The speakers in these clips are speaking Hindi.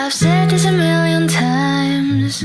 I've said this a million times.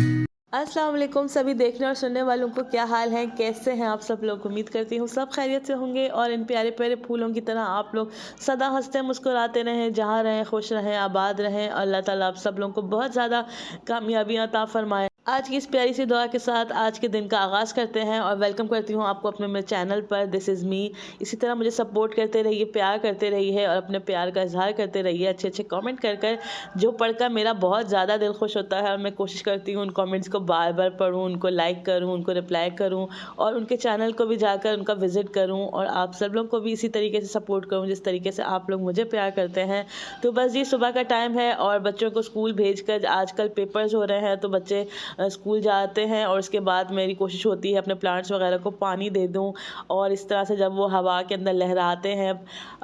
अस्सलाम वालेकुम सभी देखने और सुनने वालों को, क्या हाल है, कैसे हैं आप सब लोग। उम्मीद करती हूँ सब खैरियत से होंगे और इन प्यारे प्यारे फूलों की तरह आप लोग सदा हंसते मुस्कुराते रहें, जहाँ रहें खुश रहें, आबाद रहें। अल्लाह ताला आप सब लोगों को बहुत ज़्यादा कामयाबियाँ अता फरमाए। आज की इस प्यारी सी दुआ के साथ आज के दिन का आगाज़ करते हैं और वेलकम करती हूँ आपको अपने मेरे चैनल पर। This is me. इसी तरह मुझे सपोर्ट करते रहिए, प्यार करते रहिए और अपने प्यार का इजहार करते रहिए अच्छे अच्छे कमेंट कर जो पढ़कर मेरा बहुत ज़्यादा दिल खुश होता है। और मैं कोशिश करती हूँ उन कमेंट्स को बार बार पढूं, उनको लाइक करूँ, उनको रिप्लाई करूँ और उनके चैनल को भी जाकर उनका विज़िट करूँ और आप सब लोग को भी इसी तरीके से सपोर्ट करूँ जिस तरीके से आप लोग मुझे प्यार करते हैं। तो बस ये सुबह का टाइम है और बच्चों को स्कूल भेजकर, आजकल पेपर्स हो रहे हैं तो बच्चे स्कूल जाते हैं और उसके बाद मेरी कोशिश होती है अपने प्लांट्स वगैरह को पानी दे दूँ। और इस तरह से जब वो हवा के अंदर लहराते हैं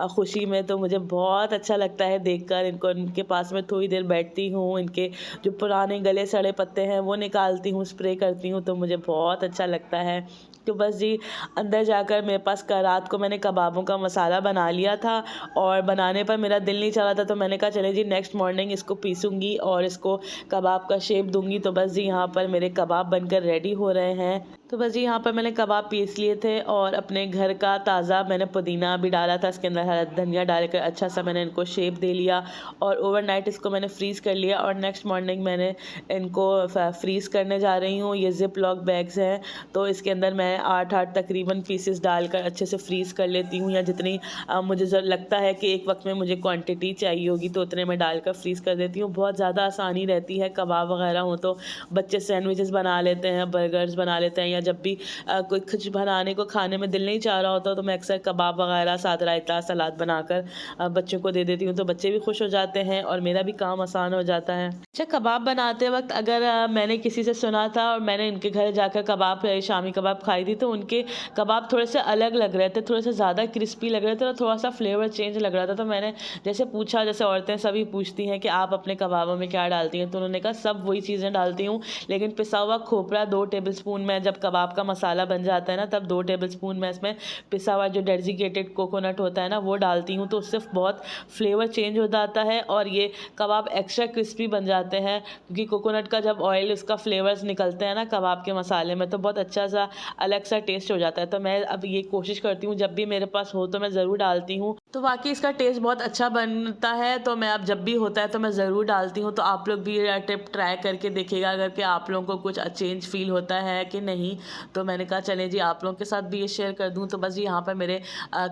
खुशी में, तो मुझे बहुत अच्छा लगता है देखकर इनको। इनके पास में थोड़ी देर बैठती हूँ, इनके जो पुराने गले सड़े पत्ते हैं वो निकालती हूँ, स्प्रे करती हूँ, तो मुझे बहुत अच्छा लगता है। तो बस जी, अंदर जाकर मेरे पास रात को मैंने कबाबों का मसाला बना लिया था और बनाने पर मेरा दिल नहीं चल रहा था, तो मैंने कहा चले जी नेक्स्ट मॉर्निंग इसको पीसूँगी और इसको कबाब का शेप दूँगी। तो बस जी यहाँ पर मेरे कबाब बनकर रेडी हो रहे हैं। तो बस जी यहाँ पर मैंने कबाब पीस लिए थे और अपने घर का ताज़ा मैंने पुदीना भी डाला था, इसके अंदर हरा धनिया डालकर अच्छा सा मैंने इनको शेप दे लिया और ओवरनाइट इसको मैंने फ्रीज़ कर लिया। और नेक्स्ट मॉर्निंग मैंने इनको फ्रीज़ करने जा रही हूँ। ये ज़िप लॉक बैग्स हैं, तो इसके अंदर मैं 8 तकरीबन पीसेस डालकर अच्छे से फ्रीज़ कर लेती हूँ, या जितनी मुझे लगता है कि एक वक्त में मुझे क्वांटिटी चाहिए होगी तो उतने में डालकर फ्रीज़ कर देती हूँ। बहुत ज़्यादा आसानी रहती है। कबाब वगैरह हो तो बच्चे सैंडविचेस बना लेते हैं, बर्गर्स बना लेते हैं, या जब भी कोई कुछ बनाने को खाने में दिल नहीं चाह रहा होता तो मैं अक्सर कबाब वगैरह साथ रायता सलाद बनाकर बच्चों को दे देती हूँ, तो बच्चे भी खुश हो जाते हैं और मेरा भी काम आसान हो जाता है। अच्छा, कबाब बनाते वक्त अगर मैंने किसी से सुना था और मैंने इनके घर जाकर कबाब शामी कबाब खाई थी, तो उनके कबाब थोड़े से अलग लग रहे थे, थोड़े से ज़्यादा क्रिस्पी लग रहे थे और थोड़ा सा फ्लेवर चेंज लग रहा था। तो मैंने जैसे पूछा, जैसे औरतें सभी पूछती हैं कि आप अपने कबाबों में क्या डालती हैं, तो उन्होंने कहा सब वही चीज़ें डालती हूँ, लेकिन पिसा हुआ खोपरा 2 टेबलस्पून में, जब कबाब का मसाला बन जाता है ना तब 2 टेबलस्पून में इसमें पिसा हुआ जो डेजिकेटेड कोकोनट होता है ना वो डालती हूँ, तो उससे बहुत फ्लेवर चेंज हो जाता है और ये कबाब एक्स्ट्रा क्रिस्पी बन जाते हैं, क्योंकि कोकोनट का जब ऑयल उसका फ्लेवर्स निकलते हैं ना कबाब के मसाले में, तो बहुत अच्छा सा अलग सा टेस्ट हो जाता है। तो मैं अब ये कोशिश करती हूँ जब भी मेरे पास हो तो मैं ज़रूर डालती हूँ, तो वाकई इसका टेस्ट बहुत अच्छा बनता है। तो मैं अब जब भी होता है तो मैं ज़रूर डालती हूँ। तो आप लोग भी ये टिप ट्राई करके देखिएगा अगर कि आप लोगों को कुछ चेंज फील होता है कि नहीं। तो मैंने कहा चलें जी आप लोगों के साथ भी ये शेयर कर दूँ। तो बस जी यहाँ पर मेरे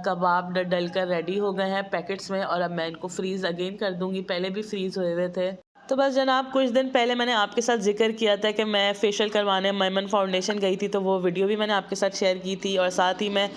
कबाब डल कर रेडी हो गए हैं पैकेट्स में और अब मैं इनको फ्रीज़ अगेन कर दूँगी, पहले भी फ्रीज़ हुए हुए थे। तो बस जनाब, कुछ दिन पहले मैंने आपके साथ जिक्र किया था कि मैं फेशियल करवाने मैमन फाउंडेशन गई थी, तो वो वीडियो भी मैंने आपके साथ शेयर की थी। और साथ ही मैं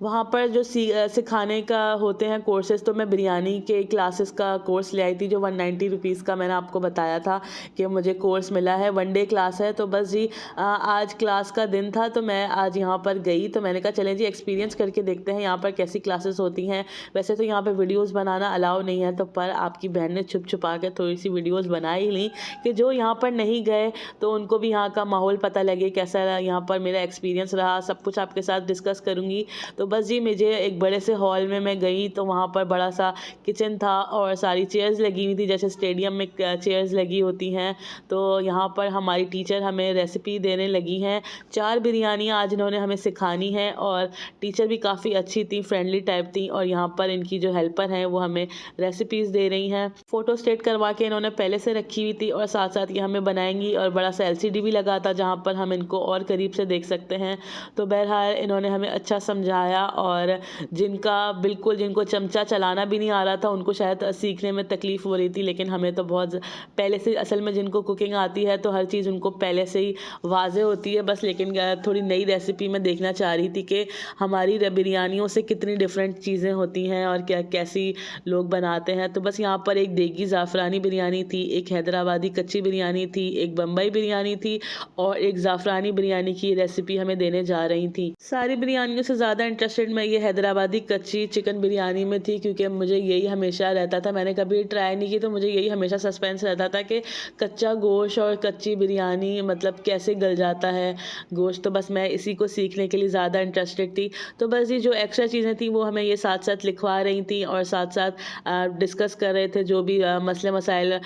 वहाँ पर जो सिखाने का होते हैं कोर्सेज़, तो मैं बिरयानी के क्लासेस का कोर्स ले आई थी जो 190 रुपीज़ का मैंने आपको बताया था कि मुझे कोर्स मिला है, 1 डे क्लास है। तो बस जी आज क्लास का दिन था तो मैं आज यहाँ पर गई, तो मैंने कहा चलें जी एक्सपीरियंस करके देखते हैं यहाँ पर कैसी क्लासेस होती हैं। वैसे तो यहाँ पर वीडियोज़ बनाना अलाउ नहीं है, तो पर आपकी बहन ने छुप छुपा के थोड़ी सी वीडियोज़ बना ही ली कि जो यहाँ पर नहीं गए तो उनको भी यहाँ का माहौल पता लगे, कैसा यहाँ पर मेरा एक्सपीरियंस रहा, सब कुछ आपके साथ डिस्कस करूँगी। तो बस जी मुझे एक बड़े से हॉल में मैं गई, तो वहाँ पर बड़ा सा किचन था और सारी चेयर्स लगी हुई थी, जैसे स्टेडियम में चेयर्स लगी होती हैं। तो यहाँ पर हमारी टीचर हमें रेसिपी देने लगी हैं। 4 बिरयानियाँ आज इन्होंने हमें सिखानी है और टीचर भी काफ़ी अच्छी थी, फ्रेंडली टाइप थी। और यहाँ पर इनकी जो हेल्पर हैं वो हमें रेसिपीज़ दे रही हैं। फ़ोटो स्टेट करवा के इन्होंने पहले से रखी हुई थी और साथ साथ ये हमें बनाएंगी। और बड़ा सा LCD भी लगा था जहाँ पर हम इनको और करीब से देख सकते हैं। तो बहरहाल इन्होंने हमें अच्छा समझाया और जिनको चमचा चलाना भी नहीं आ रहा था उनको शायद सीखने में तकलीफ़ हो रही थी, लेकिन हमें तो बहुत पहले से, असल में जिनको कुकिंग आती है तो हर चीज़ उनको पहले से ही वाज़े होती है बस। लेकिन थोड़ी नई रेसिपी मैं देखना चाह रही थी कि हमारी बिरयानियों से कितनी डिफरेंट चीज़ें होती हैं और कैसी लोग बनाते हैं। तो बस यहाँ पर एक देगी ज़ाफ़रानी बिरयानी थी, एक हैदराबादी कच्ची बिरयानी थी, एक बम्बई बिरयानी थी और एक ज़ाफ़रानी बिरयानी की रेसिपी हमें देने जा रही थी। सारी बिरयानियों से ज़्यादा इंटरेस्ट इंटरेस्टेड मैं ये हैदराबादी कच्ची चिकन बिरयानी में थी, क्योंकि मुझे यही हमेशा रहता था, मैंने कभी ट्राई नहीं की, तो मुझे यही हमेशा सस्पेंस रहता था कि कच्चा गोश्त और कच्ची बिरयानी मतलब कैसे गल जाता है गोश्त। तो बस मैं इसी को सीखने के लिए ज़्यादा इंटरेस्टेड थी। तो बस ये जो एक्स्ट्रा चीज़ें थी वो हमें ये साथ साथ लिखवा रही थी और साथ साथ डिस्कस कर रहे थे, जो भी मसले मसाइल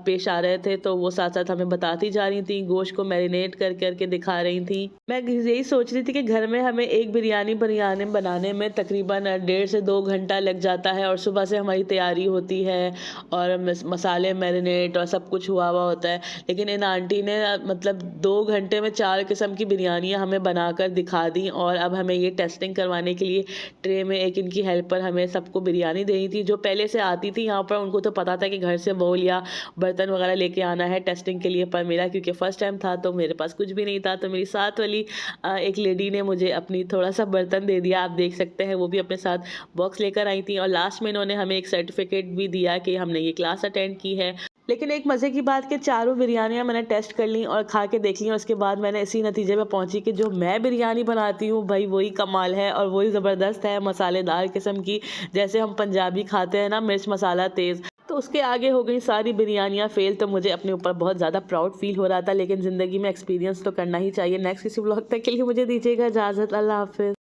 पेश आ रहे थे तो वो साथ साथ हमें बताती जा रही थी, गोश्त को मैरिनेट कर करके दिखा रही थी। मैं यही सोच रही थी कि घर में हमें एक बिरयानी बनाने में तकरीबन 1.5 से 2 घंटा लग जाता है, और सुबह से हमारी तैयारी होती है और मसाले मैरिनेट और सब कुछ हुआ होता है। लेकिन इन आंटी ने मतलब 2 घंटे में 4 किस्म की बिरयानियाँ हमें बनाकर दिखा दी, और अब हमें ये टेस्टिंग करवाने के लिए ट्रे में एक इनकी हेल्पर हमें सबको बिरयानी दे रही थी, जो पहले से आती थी यहाँ पर। उनको तो पता था कि घर से बाउल या बर्तन वगैरह लेके आना है टेस्टिंग के लिए, पर मेरा क्योंकि फर्स्ट टाइम था तो मेरे पास कुछ भी नहीं था, तो मेरी साथ वाली एक लेडी ने मुझे अपनी थोड़ा सा बर्तन दे दिया। आप देख सकते हैं वो भी अपने साथ बॉक्स लेकर आई थी, और लास्ट में इन्होंने हमें एक सर्टिफिकेट भी दिया कि हमने ये क्लास अटेंड की है। लेकिन एक मज़े की बात कि चारों बिरयानियाँ मैंने टेस्ट कर ली और खा के देख ली, और उसके बाद मैंने इसी नतीजे पे पहुंची कि जो मैं बिरयानी बनाती हूँ भाई वही कमाल है और वही ज़बरदस्त है, मसालेदार किस्म की, जैसे हम पंजाबी खाते हैं ना, मिर्च मसाला तेज़। तो उसके आगे हो गई सारी बिरयानियाँ फेल। तो मुझे अपने ऊपर बहुत ज़्यादा प्राउड फील हो रहा था, लेकिन ज़िंदगी में एक्सपीरियंस तो करना ही चाहिए। नेक्स्ट किसी ब्लॉग तक के लिए मुझे दीजिएगा इजाज़त। अल्लाह हाफिज़।